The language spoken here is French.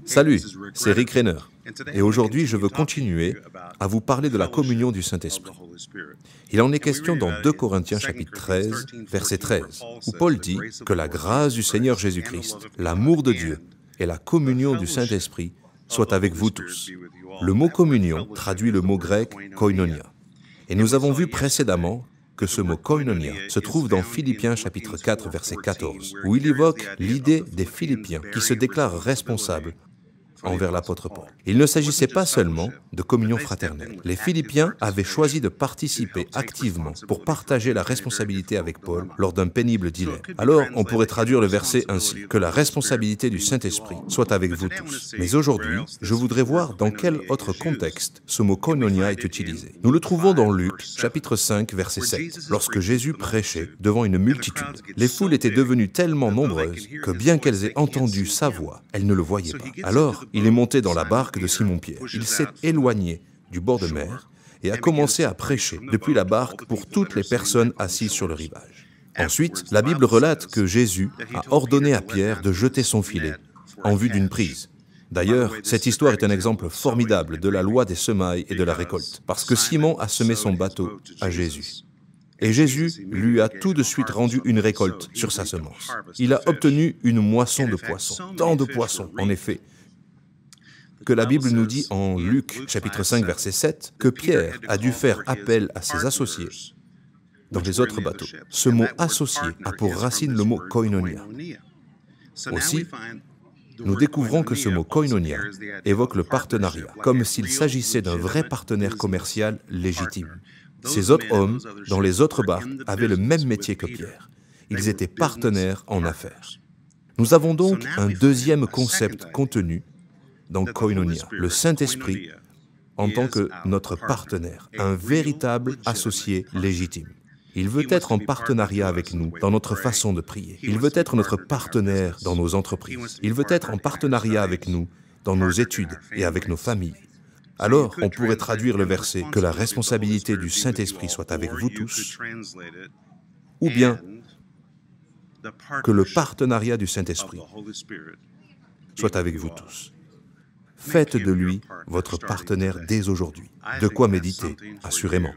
Salut, c'est Rick Renner. Et aujourd'hui, je veux continuer à vous parler de la communion du Saint-Esprit. Il en est question dans 2 Corinthiens chapitre 13, verset 13, où Paul dit que la grâce du Seigneur Jésus-Christ, l'amour de Dieu et la communion du Saint-Esprit soient avec vous tous. Le mot communion traduit le mot grec koinonia. Et nous avons vu précédemment que ce mot koinonia se trouve dans Philippiens chapitre 4, verset 14, où il évoque l'idée des Philippiens qui se déclarent responsables envers l'apôtre Paul. Il ne s'agissait pas seulement de communion fraternelle. Les Philippiens avaient choisi de participer activement pour partager la responsabilité avec Paul lors d'un pénible dilemme. Alors, on pourrait traduire le verset ainsi, que la responsabilité du Saint-Esprit soit avec vous tous. Mais aujourd'hui, je voudrais voir dans quel autre contexte ce mot koinonia est utilisé. Nous le trouvons dans Luc, chapitre 5, verset 7, lorsque Jésus prêchait devant une multitude. Les foules étaient devenues tellement nombreuses que bien qu'elles aient entendu sa voix, elles ne le voyaient pas. Alors, il est monté dans la barque de Simon-Pierre. Il s'est éloigné du bord de mer et a commencé à prêcher depuis la barque pour toutes les personnes assises sur le rivage. Ensuite, la Bible relate que Jésus a ordonné à Pierre de jeter son filet en vue d'une prise. D'ailleurs, cette histoire est un exemple formidable de la loi des semailles et de la récolte, parce que Simon a semé son bateau à Jésus. Et Jésus lui a tout de suite rendu une récolte sur sa semence. Il a obtenu une moisson de poissons, tant de poissons, en effet, que la Bible nous dit en Luc, chapitre 5, verset 7, que Pierre a dû faire appel à ses associés dans les autres bateaux. Ce mot « associé » a pour racine le mot « koinonia ». Aussi, nous découvrons que ce mot « koinonia » évoque le partenariat, comme s'il s'agissait d'un vrai partenaire commercial légitime. Ces autres hommes, dans les autres barques, avaient le même métier que Pierre. Ils étaient partenaires en affaires. Nous avons donc un deuxième concept contenu dans koinonia, le Saint-Esprit en tant que notre partenaire, un véritable associé légitime. Il veut être en partenariat avec nous dans notre façon de prier. Il veut être notre partenaire dans nos entreprises. Il veut être en partenariat avec nous dans nos études et avec nos familles. Alors, on pourrait traduire le verset « que la responsabilité du Saint-Esprit soit avec vous tous » ou bien « que le partenariat du Saint-Esprit soit avec vous tous ». Faites de lui votre partenaire dès aujourd'hui. De quoi méditer, assurément.